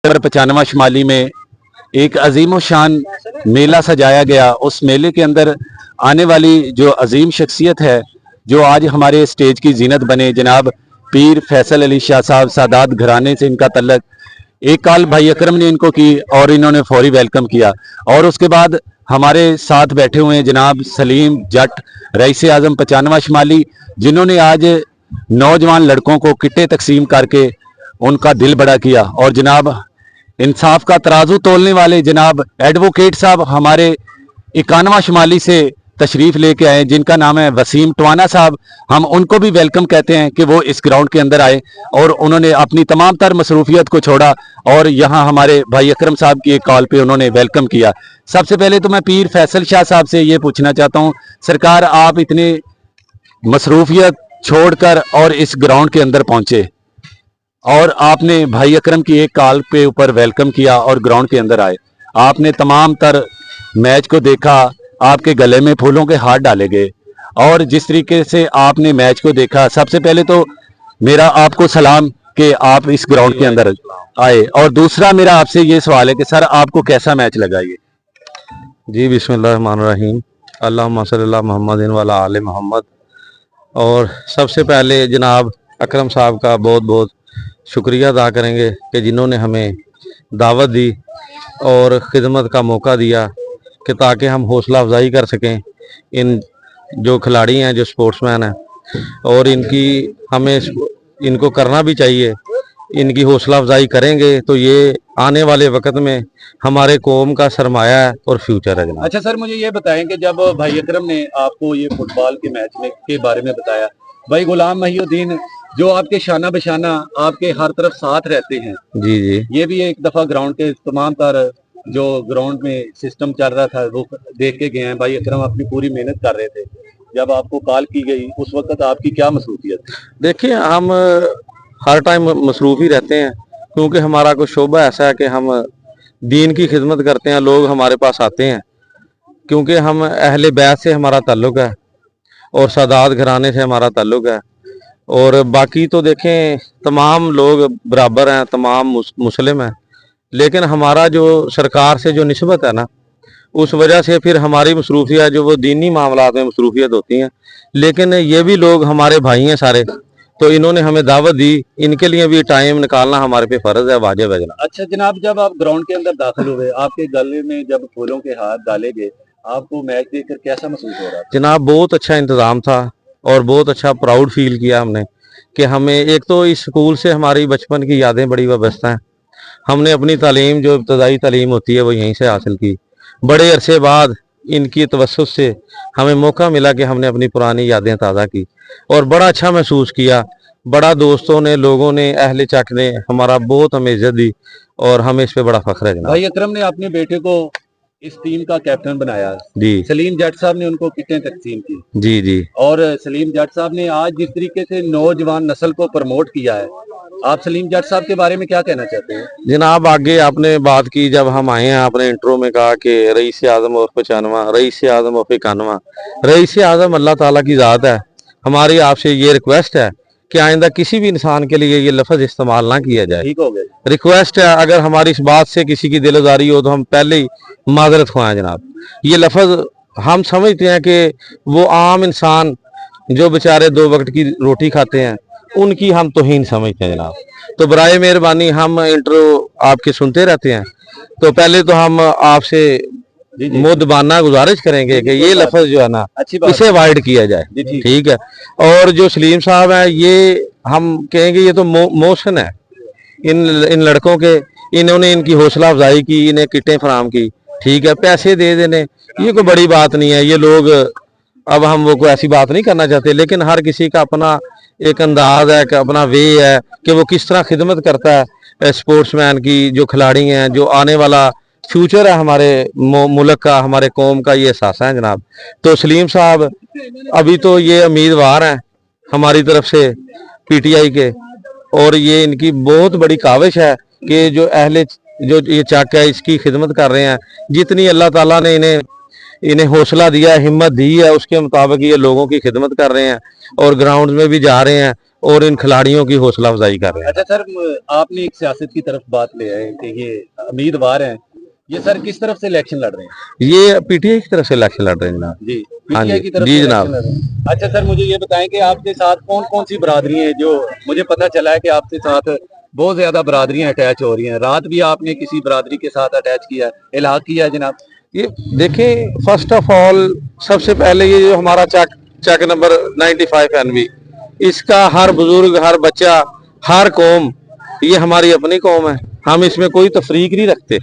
95 शुमाली में एक अजीम शान मेला सजाया गया। उस मेले के अंदर आने वाली जो अजीम शख्सियत है, जो आज हमारे स्टेज की जीनत बने, जनाब पीर फैसल अली शाह साहब, सादात घराने से इनका तल्लक। एक कॉल भाई अकरम ने इनको की और इन्होंने फौरी वेलकम किया। और उसके बाद हमारे साथ बैठे हुए हैं जनाब सलीम जट, रईस आजम 95 शुमाली, जिन्होंने आज नौजवान लड़कों को किटे तकसीम करके उनका दिल बड़ा किया। और जनाब इंसाफ का तराजू तोलने वाले जनाब एडवोकेट साहब हमारे 91 शुमाली से तशरीफ लेके आए, जिनका नाम है वसीम टवाना साहब। हम उनको भी वेलकम कहते हैं कि वो इस ग्राउंड के अंदर आए और उन्होंने अपनी तमाम तर मसरूफियत को छोड़ा और यहाँ हमारे भाई अकरम साहब की एक कॉल पे उन्होंने वेलकम किया। सबसे पहले तो मैं पीर फैसल शाह साहब से ये पूछना चाहता हूँ, सरकार आप इतने मसरूफियत छोड़कर और इस ग्राउंड के अंदर पहुंचे और आपने भाई अकरम की एक कॉल पे ऊपर वेलकम किया और ग्राउंड के अंदर आए। आपने तमाम तर मैच को देखा, आपके गले में फूलों के हाथ डाले गए और जिस तरीके से आपने मैच को देखा, सबसे पहले तो मेरा आपको सलाम कि आप इस ग्राउंड के अंदर आए। और दूसरा मेरा आपसे ये सवाल है कि सर आपको कैसा मैच लगा ये? जी बिस्मिल्लाहिर्रहमानिर्रहीम, अल्लाहुम्मा सल्ली अला मुहम्मदिन व अला आले मोहम्मद। और सबसे पहले जनाब अकरम साहब का बहुत बहुत शुक्रिया अदा करेंगे कि जिन्होंने हमें दावत दी और ख़िदमत का मौका दिया कि ताकि हम हौसला अफजाई कर सकें इन जो खिलाड़ी हैं, जो स्पोर्ट्समैन हैं। और इनको करना भी चाहिए। इनकी हौसला अफजाई करेंगे तो ये आने वाले वक्त में हमारे कौम का सरमाया है और फ्यूचर है जनाब। अच्छा सर, मुझे ये बताएं कि जब भाई अकरम ने आपको ये फुटबॉल के मैच में के बारे में बताया, भाई गुलाम महिउद्दीन जो आपके शाना बशाना आपके हर तरफ साथ रहते हैं, जी जी, ये भी एक दफा ग्राउंड के तमाम तर जो ग्राउंड में सिस्टम चल रहा था वो देख के गए हैं। भाई अकरम अपनी पूरी मेहनत कर रहे थे। जब आपको कॉल की गई उस वक्त आपकी क्या मसरूफियत थी? देखिए हम हर टाइम मसरूफ़ ही रहते हैं, क्योंकि हमारा कोई शोबा ऐसा है कि हम दीन की खिदमत करते हैं। लोग हमारे पास आते हैं क्योंकि हम अहले बैत से हमारा ताल्लुक़ है और सादात घराने से हमारा ताल्लुक़ है। और बाकी तो देखें तमाम लोग बराबर हैं, तमाम मुस्लिम हैं, लेकिन हमारा जो सरकार से जो निस्बत है ना, उस वजह से फिर हमारी मसरूफियत जो वो दीनी मामलात में मसरूफियत होती हैं। लेकिन ये भी लोग हमारे भाई हैं सारे, तो इन्होंने हमें दावत दी, इनके लिए भी टाइम निकालना हमारे पे फर्ज है, वाजिब है जनाब। अच्छा जनाब, जब आप ग्राउंड के अंदर दाखिल हुए, आपके गले में जब फूलों के हाथ डाले गए, आपको मैच देखकर कैसा महसूस हो रहा था? जनाब बहुत अच्छा इंतज़ाम था और बहुत अच्छा प्राउड फील किया हमने कि हमें एक तो इस स्कूल से हमारी बचपन की यादें बड़ी वाबस्ता हैं। हमने अपनी तालीम जो इब्तदाई तालीम होती है वो यहीं से हासिल की। बड़े अरसे बाद इनकी तवस्सुस से हमें मौका मिला कि हमने अपनी पुरानी यादें ताज़ा की और बड़ा अच्छा महसूस किया। बड़ा दोस्तों ने, लोगों ने, अहले चक ने हमारा बहुत हमें इज्जत दी और हमें इस पे बड़ा फख्र है जनाब। भाई अकरम ने अपने बेटे को इस टीम का कैप्टन बनाया जी। सलीम जट साहब ने उनको किटें तकसीम की। जी जी। और सलीम जट साहब ने आज जिस तरीके से नौजवान नस्ल को प्रमोट किया है, आप सलीम जट साहब के बारे में क्या कहना चाहते हैं? जनाब आगे आपने बात की, जब हम आए हैं आपने इंट्रो में कहा कि रईस आजम और 95, रईस आजम और 91। रईस आजम अल्लाह ताला की ज़ात है। हमारी आपसे ये रिक्वेस्ट है कि आइंदा किसी भी इंसान के लिए ये लफ्ज़ इस्तेमाल ना किया जाए। ठीक हो गए, रिक्वेस्ट है। अगर हमारी इस बात से किसी की दिलदारी हो तो हम पहले ही माजरत खुआएं जनाब। ये लफ्ज़ हम समझते हैं कि वो आम इंसान जो बेचारे 2 वक्त की रोटी खाते हैं उनकी हम तौहीन समझते हैं जनाब। तो बराए मेहरबानी, हम इंट्रो आपके सुनते रहते हैं, तो पहले तो हम आपसे मुद्दबाना गुजारिश करेंगे कि ये लफ्ज़ जो है ना इसे अवॉइड किया जाए। ठीक है। और जो सलीम साहब हैं, ये हम कहेंगे ये तो मोशन है इन लड़कों के। इन्होंने इनकी हौसला अफजाई की, इन्हें किटें फराम की। ठीक है, पैसे दे देने ये कोई बड़ी बात नहीं है। ये लोग, अब हम वो कोई ऐसी बात नहीं करना चाहते, लेकिन हर किसी का अपना एक अंदाज है, अपना वे है कि वो किस तरह खिदमत करता है स्पोर्ट्समैन की। जो खिलाड़ी हैं, जो आने वाला फ्यूचर है हमारे मुल्क का, हमारे कौम का, ये एहसास है जनाब। तो सलीम साहब अभी तो ये उम्मीदवार हैं हमारी तरफ से PTI के, और ये इनकी बहुत बड़ी काविश है कि जो ये चक है इसकी खिदमत कर रहे हैं। जितनी अल्लाह ताला ने इन्हें हौसला दिया, हिम्मत दी है, उसके मुताबिक ये लोगों की खिदमत कर रहे हैं और ग्राउंड में भी जा रहे हैं। और इन खिलाड़ियों की हौसला अफजाई कर रहे हैं। अच्छा सर, आपने एक सियासत की तरफ बात ले आए कि ये उम्मीदवार हैं, ये सर किस तरफ से इलेक्शन लड़ रहे हैं? ये पीटीआई की तरफ से इलेक्शन लड़ रहे हैं जनाब। जी, हाँ पीटीआई जी, की तरफ जी से जनाब। इलेक्शन लड़ रहे हैं। अच्छा सर, मुझे ये बताएं कि आपके साथ कौन कौन सी बरादरी है? जो मुझे पता चला है कि आपके साथ बहुत ज्यादा बरादरियां अटैच हो रही हैं। रात भी आपने किसी बरादरी के साथ अटैच किया, इलाहा किया है जनाब। ये देखें, फर्स्ट ऑफ ऑल सबसे पहले ये जो हमारा चेक चेक नंबर 95 एनवी, इसका हर बुजुर्ग, हर बच्चा, हर कौम, ये हमारी अपनी कौम है। हम इसमें कोई तफरीक नहीं रखते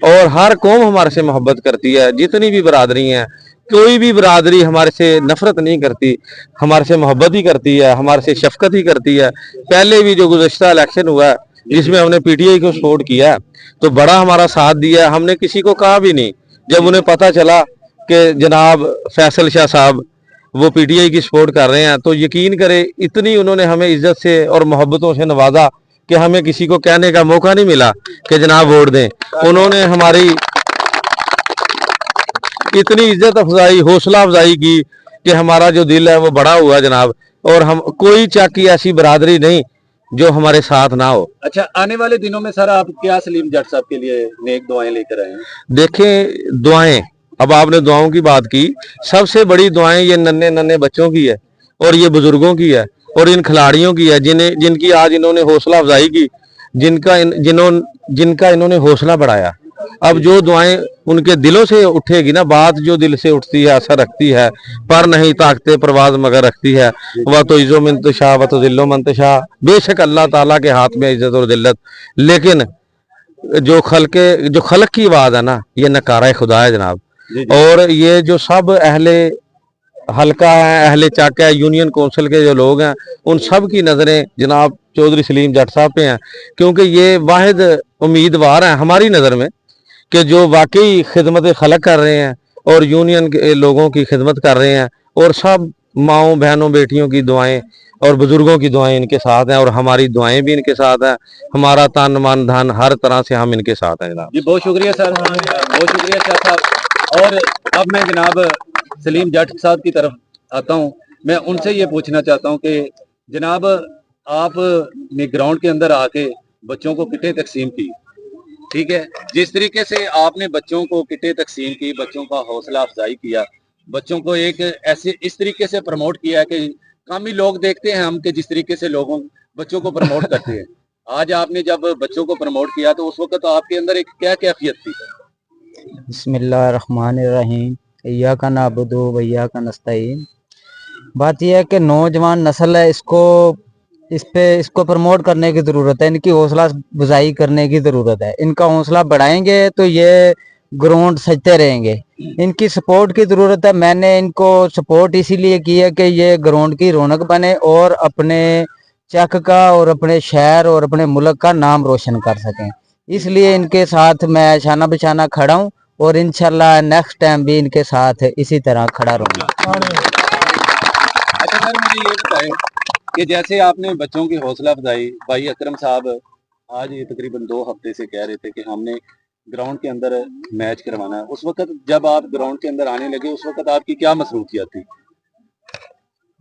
और हर कौम हमारे से मोहब्बत करती है। जितनी भी बरादरी हैं, कोई भी बरादरी हमारे से नफरत नहीं करती, हमारे से मोहब्बत ही करती है, हमारे से शफकत ही करती है। पहले भी जो गुज़श्ता इलेक्शन हुआ है जिसमें हमने पीटीआई को सपोर्ट किया तो बड़ा हमारा साथ दिया। हमने किसी को कहा भी नहीं। जब उन्हें पता चला कि जनाब फैसल शाह साहब वो पीटीआई की सपोर्ट कर रहे हैं तो यकीन करें इतनी उन्होंने हमें इज्जत से और मोहब्बतों से नवाजा कि हमें किसी को कहने का मौका नहीं मिला कि जनाब वोट दें। उन्होंने हमारी इतनी इज्जत अफजाई, हौसला अफजाई की कि हमारा जो दिल है वो बड़ा हुआ जनाब। और हम कोई चाकी ऐसी बरादरी नहीं जो हमारे साथ ना हो। अच्छा, आने वाले दिनों में सर आप क्या सलीम जट साहब के लिए नेक दुआएं लेकर आए हैं? देखें, दुआएं, अब आपने दुआओं की बात की, सबसे बड़ी दुआएं ये नन्हे नन्हे बच्चों की है और ये बुजुर्गों की है और इन खिलाड़ियों की है जिनकी आज इन्होंने हौसला अफजाई की, जिनका इन्होंने हौसला बढ़ाया। अब जो दुआएं उनके दिलों से उठेगी ना, बात जो दिल से उठती है असर रखती है। पर नहीं ताकते परवाज मगर रखती है, वह तो इज्जो मंतशा व तो दिल्लो मंतशा। बेशक अल्लाह ताला के हाथ में इज्जत और दिल्लत, लेकिन जो खलक की आवाज है ना, ये नकारा खुदा है जनाब। और ये जो सब अहले हल्का है, अहले चाका है, यूनियन काउंसिल के जो लोग हैं, उन सब की नजरें जनाब चौधरी सलीम जट साहब पे हैं, क्योंकि ये वाहिद उम्मीदवार हैं हमारी नजर में कि जो वाकई खिदमत खलक कर रहे हैं और यूनियन के लोगों की खिदमत कर रहे हैं। और सब माओ बहनों बेटियों की दुआएं और बुजुर्गों की दुआएं इनके साथ हैं और हमारी दुआएं भी इनके साथ हैं। हमारा तन मन धन हर तरह से हम इनके साथ हैं जनाब। जी, बहुत शुक्रिया सर, बहुत शुक्रिया शाह साहब। और अब मैं जनाब सलीम जट साहब की तरफ आता हूँ। मैं उनसे ये पूछना चाहता हूँ कि जनाब आपने ग्राउंड के अंदर आके बच्चों को किटें तकसीम की, ठीक है, जिस तरीके से आपने बच्चों को किटें तकसीम की, बच्चों का हौसला अफजाई किया, बच्चों को एक ऐसे इस तरीके से प्रमोट किया कि कम ही लोग देखते हैं हम कि जिस तरीके से लोगों बच्चों को प्रमोट करते हैं। आज आपने जब बच्चों को प्रमोट किया तो उस वक्त तो आपके अंदर एक क्या कैफियत थी? बिस्मिल्लाहिर्रहमानिर्रहीम, इय्याका नअबुदु व इय्याका नस्तईन। बात यह है कि नौजवान नस्ल है, इसको प्रमोट करने की ज़रूरत है, इनकी हौसला अफजाई करने की ज़रूरत है। इनका हौसला बढ़ाएंगे तो ये ग्राउंड सजते रहेंगे। इनकी सपोर्ट की ज़रूरत है। मैंने इनको सपोर्ट इसीलिए की है कि ये ग्राउंड की रौनक बने और अपने चक का और अपने शहर और अपने मुल्क का नाम रोशन कर सकें। इसलिए इनके साथ मैं शाना बिशाना खड़ा हूँ और इंशाल्लाह नेक्स्ट टाइम भी इनके साथ इसी तरह खड़ा रहूँगा। अच्छा सर, मुझे ये बताएं कि जैसे आपने बच्चों की हौसला अफजाई, भाई अकरम साहब आज ये तकरीबन 2 हफ्ते से कह रहे थे कि हमने ग्राउंड के अंदर मैच करवाना है। उस वक्त जब आप ग्राउंड के अंदर आने लगे, उस वक्त आपकी क्या मसरूफियत थी?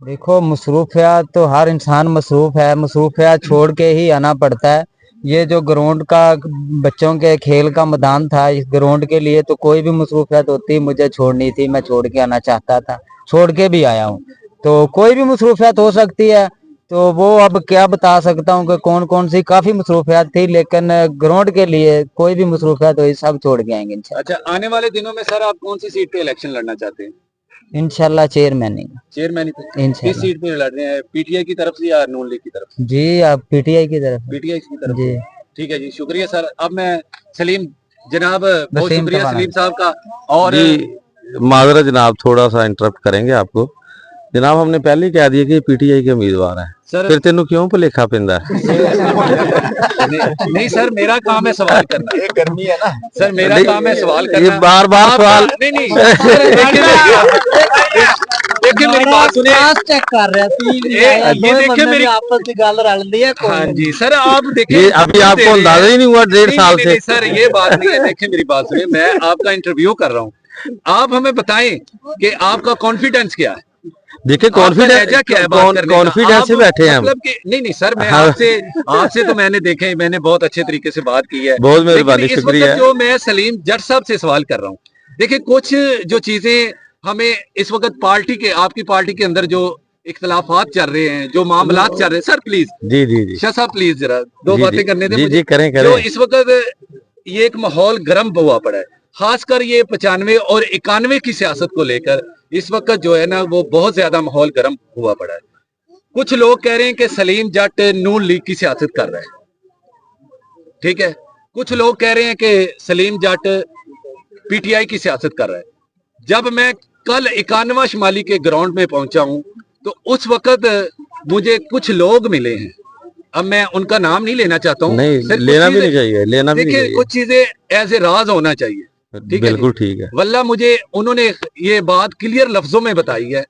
देखो, मसरूफियात तो हर इंसान मसरूफ है, मसरूफियात छोड़ के ही आना पड़ता है। ये जो ग्राउंड का बच्चों के खेल का मैदान था, इस ग्राउंड के लिए तो कोई भी मसरूफियत होती मुझे छोड़नी थी, मैं छोड़ के आना चाहता था, छोड़ के भी आया हूँ। तो कोई भी मसरूफियत हो सकती है, तो वो अब क्या बता सकता हूँ कि कौन कौन सी, काफी मसरूफियत थी, लेकिन ग्राउंड के लिए कोई भी मसरूफियत हो सब छोड़ के आएंगे इंशाल्लाह। अच्छा, आने वाले दिनों में सर आप कौन सी सीट पे इलेक्शन लड़ना चाहते हैं? इंशाल्लाह चेयरमैन पे किस इंशाल्लाह। सीट पे लड़ रहे हैं? पीटीआई की तरफ से या नून लीग की तरफ से? जी, आप पीटीआई की तरफ। पीटीआई की तरफ जी, से। ठीक है जी, शुक्रिया सर। अब मैं सलीम जनाब, बहुत वसीम शुक्रिया तबाना सलीम साहब का। और जी माजरा जनाब, थोड़ा सा इंटरप्ट करेंगे आपको जनाब। हमने पहले ही कह दिया कि पीटीआई के उम्मीदवार हैं, सर फिर तेनों क्यों भुलेखा पैंदा है? नहीं सर, मेरा काम है सवाल करना। ये गर्मी है ना सर, मेरा काम है सवाल करना। ये बार बार सवाल नहीं नहीं देखिए मेरी बात सुनिए, चेक कर रहे ये देखिए मेरी आपस की गल रल दी है। हाँ जी सर, आप ये देखिए अभी आपको अंदाजा ही नहीं हुआ 1.5 साल से। नहीं सर, ये बात नहीं है। देखिए मेरी बात सुनिए, मैं आपका इंटरव्यू कर रहा हूँ, आप हमें बताएं कि आपका कॉन्फिडेंस क्या है। देखिए लहजा क्या है बात करने का? कॉन्फिडेंस से आप बैठे हैं हम। मतलब कि नहीं सर, मैं हाँ। आपसे तो मैंने देखे, मैंने बहुत अच्छे तरीके से बात की है। बहुत मेहरबानी, लेकिन इस शुक्रिया। वक्त जो मैं सलीम जट साहब से सवाल कर रहा हूँ, देखिए कुछ जो चीजें हमें इस वक्त आपकी पार्टी के अंदर जो इख्तलाफात चल रहे हैं, जो मामलात चल रहे हैं, सर प्लीज जी जी जी शाह साहब प्लीज जरा दो जी, बातें जी, करने दें जी, मुझे। जी, करें, जो करें। इस वक्त ये एक माहौल गर्म हुआ पड़ा है, खासकर ये 95 और 91 की सियासत को लेकर इस वक्त जो है ना वो बहुत ज्यादा माहौल गर्म हुआ पड़ा है। कुछ लोग कह रहे हैं कि सलीम जट नून लीग की सियासत कर रहा है, ठीक है। कुछ लोग कह रहे हैं कि सलीम जट पीटीआई की सियासत कर रहा है। जब मैं कल 91 शुमाली के ग्राउंड में पहुंचा हूं तो उस वक्त मुझे कुछ लोग मिले हैं, अब मैं उनका नाम नहीं लेना चाहता हूँ। नहीं, सिर्फ लेना कुछ भी नहीं चीजें- चाहिए, लेना भी नहीं देखिए चाहिए। कुछ चीजें एज ए राज होना चाहिए, ठीक है बिल्कुल जी। ठीक है। वल्ला मुझे उन्होंने ये बात क्लियर लफ्जों में बताई है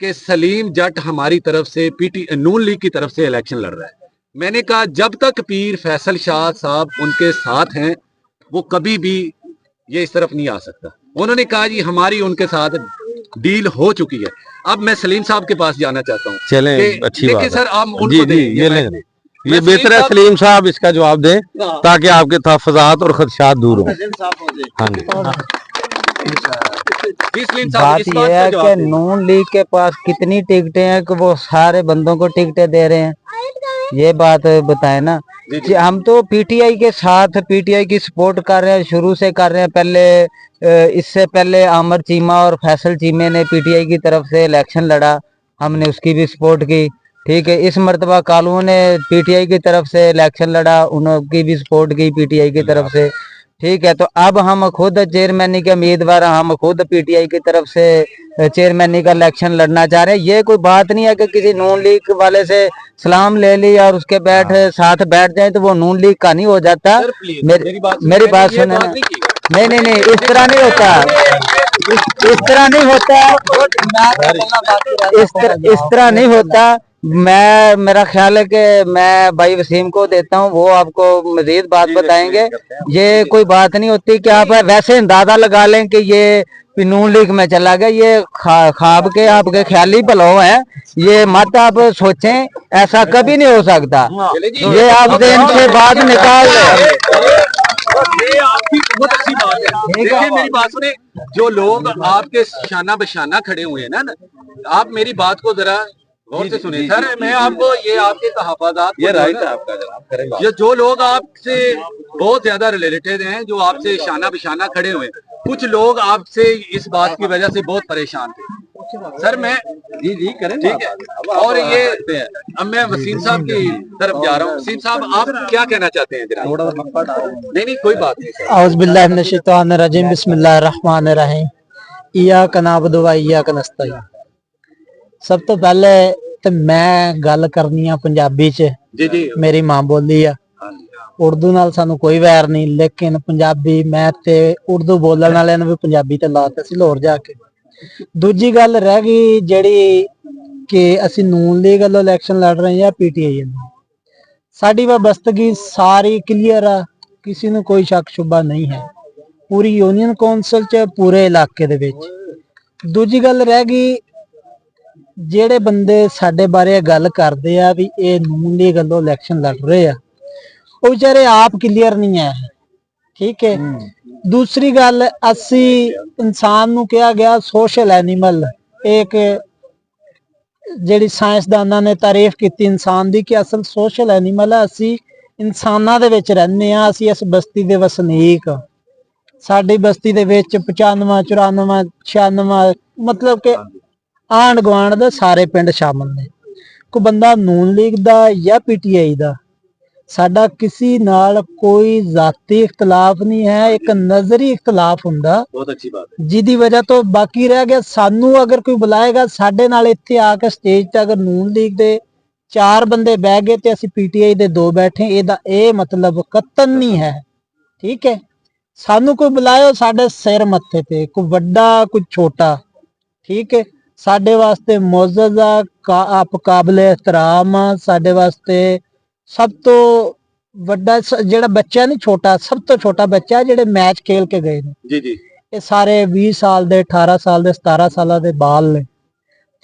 कि सलीम जट हमारी तरफ से नून लीग की तरफ से इलेक्शन लड़ रहा है। मैंने कहा जब तक पीर फैसल शाह साहब उनके साथ हैं वो कभी भी ये इस तरफ नहीं आ सकता। उन्होंने कहा जी हमारी उनके साथ डील हो चुकी है। अब मैं सलीम साहब के पास जाना चाहता हूँ। चलें, कि अच्छी देखिए बात है। सर आप उनको जी, दें, जी, ये ये मैं- लें। मैं ये बेहतर है सलीम साहब इसका जवाब दें हाँ। ताकि आपके तहफ़्फ़ुज़ात और खदशात दूर हों। हाँ जी। जी, सलीम साहब बात इस यह बात का है जवाब कि दें। नून लीग के पास कितनी टिकटें हैं कि वो सारे बंदों को टिकटें दे रहे हैं, ये बात बताए ना। जी, जी। जी, हम तो पीटीआई के साथ पीटीआई की सपोर्ट कर रहे हैं, शुरू से कर रहे हैं। पहले इससे पहले आमर चीमा और फैसल चीमे ने पीटीआई की तरफ से इलेक्शन लड़ा, हमने उसकी भी सपोर्ट की, ठीक है। इस मर्तबा कालू ने पीटीआई की तरफ से इलेक्शन लड़ा, उनकी भी सपोर्ट की पीटीआई की तरफ से, ठीक है। तो अब हम खुद चेयरमैनी के उम्मीदवार, हम खुद पीटीआई की तरफ से चेयरमैनी का इलेक्शन लड़ना चाह रहे हैं। ये कोई बात नहीं है कि किसी नून लीग वाले से सलाम ले ली और उसके साथ बैठ जाए तो वो नून लीग का नहीं हो जाता। सर, प्लीज, मेरी बात मैंने ये सुने बात ना। नहीं की। नहीं, इस तरह नहीं होता, इस तरह नहीं होता, इस तरह नहीं होता। मेरा ख्याल है कि मैं भाई वसीम को देता हूँ, वो आपको मजीद बात बताएंगे। ये कोई बात नहीं होती कि आप वैसे अंदाजा लगा लें कि ये नून लीग में चला गया, ये ख्वाब के आपके ख्याली भलो है, ये मत आप सोचें, ऐसा कभी नहीं हो सकता। ये आप देन से बात निकाल लें। ये आपकी बहुत अच्छी बात है। देखिए मेरी बात सुने, जो लोग आपके शाना बशाना खड़े हुए हैं ना, आप मेरी बात को जरा गौर से सुने सर। मैं आपको ये आपके तहफ़्फ़ुज़ात, ये राइट है आपका जनाब, ये जो लोग आपसे बहुत ज्यादा रिलेटेड हैं, जो आपसे शाना बशाना खड़े हुए हैं, कुछ लोग आपसे इस बात की वजह से बहुत परेशान थे सर। मैं जी करें, ठीक है। और ये अब मैं वसीम साहब की तरफ जा रहा हूँ। वसीम साहब आप क्या कहना चाहते हैं जनाब? नहीं कोई बात नहीं सर। औज़ु बिल्लाहि मिनश शैतानिर रजीम, बिस्मिल्लाहिर रहमानिर रहीम, इय्याका नअबुदु व इय्याका नस्तईन। सब तो पहले तो मैं गल करनी है पंजाबी च, जी मेरी मां बोली है। उर्दू नाल सानू कोई वैर नहीं, लेकिन पंजाबी मैं ते उर्दू बोलण वाले ने भी पंजाबी ते लाते सी लाहौर जाके। दूजी गल रह गई जेड़ी कि असी नून लीग वालों इलेक्शन लड़ रहे हैं या पीटीआई वालों, साडी वाबस्तगी सारी क्लियर है, किसी ਨੂੰ कोई शक शुबा नहीं है, पूरी यूनियन कौंसल च पूरे इलाके दे विच। दूजी गल रह गई जेड़े बंदे साडे बारे गल करदे आ भी ये नून लीग वालों इलेक्शन लड़ रहे आ, वो बेचारे आप क्लियर नहीं है, ठीक है। दूसरी गल असी इंसान नू कहा गया सोशल एनिमल, एक जेड़ी साइंसदाना ने तारीफ की इंसान दी कि असल सोशल एनिमल है, असी इंसानां दे विच रहने आ, असी इस बस्ती दे वसनीक आ। साडी बस्ती दे विच 95 94 96 मतलब के आंढ गुआंढ दे सारे पिंड शामिल ने। कोई बंदा नून लीग दा या पीटीआई दा, साडा किसी नाल कोई जाती इख्तलाफ नहीं है, एक नजरी इख्तलाफ हुंदा, बहुत अच्छी बात है। जिदी वजह तो बाकी रह गया सानू अगर कोई बुलाएगा साडे नाल इत्थे आके स्टेज ते अगर नून लीग दे 4 बंदे बह गए ते असी पीटीआई दे 2 बैठे, एदा ए मतलब कतन नहीं है, ठीक है। सानू कोई बुलाए साडे सिर मत्थे ते, कोई वड्डा कोई छोटा, ठीक है। साडे वास्ते मोअज़्ज़ज़ आ, आप काबिले एहतराम आ, साडे वास्ते सब तो वड्डा जेड़ा बच्चा नहीं छोटा, सब तो छोटा बच्चा जेड़े मैच खेल के गए ने, जी ये सारे 20 साल दे 18 साल दे 17 साल दे बाल ने,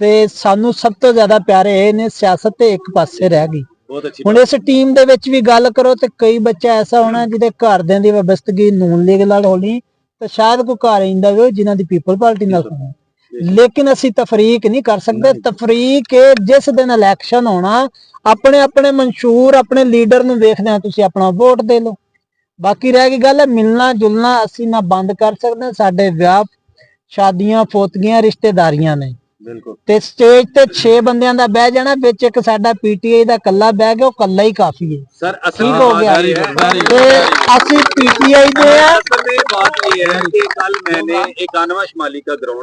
ਤੇ ਸਾਨੂੰ ਸਭ ਤੋਂ ਜ਼ਿਆਦਾ ਪਿਆਰੇ ਇਹ ਨੇ, ਸਿਆਸਤ ਤੇ ਇੱਕ ਪਾਸੇ ਰਹਿ ਗਈ। ਬਹੁਤ ਅੱਛੀ ਹੁਣ ਇਸ ਟੀਮ ਦੇ ਵਿੱਚ ਵੀ ਗੱਲ ਕਰੋ ਤੇ ਕਈ ਬੱਚਾ ਐਸਾ ਹੋਣਾ ਜਿਹਦੇ ਘਰਦਿਆਂ ਦੀ ਵਬਸਤਗੀ ਨੂਨ ਲੀਗ ਨਾਲ ਹੋਣੀ, ਤੇ ਸ਼ਾਇਦ ਕੋਈ ਘਰ ਇੰਦਾ ਵੀ ਜਿਨ੍ਹਾਂ ਦੀ ਪੀਪਲ ਪਾਰਟੀ ਨਾਲ ਹੋਣੀ। ਲੇਕਿਨ ਅਸੀਂ ਤਫਰੀਕ ਨਹੀਂ ਕਰ ਸਕਦੇ। ਤਫਰੀਕ ਜਿਸ ਦਿਨ ਇਲੈਕਸ਼ਨ ਹੋਣਾ, ਆਪਣੇ ਆਪਣੇ ਮਨਸ਼ੂਰ ਆਪਣੇ ਲੀਡਰ ਨੂੰ ਵੇਖਦੇ ਆ, ਤੁਸੀਂ ਆਪਣਾ ਵੋਟ ਦੇ ਲਓ। ਬਾਕੀ ਰਹਿ ਗਈ ਗੱਲ ਹੈ ਮਿਲਣਾ ਜੁਲਣਾ, ਅਸੀਂ ਨਾ ਬੰਦ ਕਰ ਸਕਦੇ। ਸਾਡੇ ਵਿਆਹ ਸ਼ਾਦੀਆਂ ਫੋਤਗੀਆਂ ਰਿਸ਼ਤੇਦਾਰੀਆਂ ਨੇ, ਬਿਲਕੁਲ ਤੇ ਸਟੇਜ ਤੇ 6 ਬੰਦਿਆਂ ਦਾ ਬਹਿ ਜਾਣਾ, ਵਿੱਚ ਇੱਕ ਸਾਡਾ ਪੀਟੀਆਈ ਦਾ ਕੱਲਾ ਬਹਿ ਗਿਆ, ਉਹ ਕੱਲਾ ਹੀ ਕਾਫੀ ਹੈ। ਸਰ ਠੀਕ ਹੋ ਗਿਆ ਤੇ ਅਸੀਂ ਪੀਟੀਆਈ ਦੇ ਆ। असल में बात ये है कि कल मैंने एक आनवा शुमाली का ग्राउंड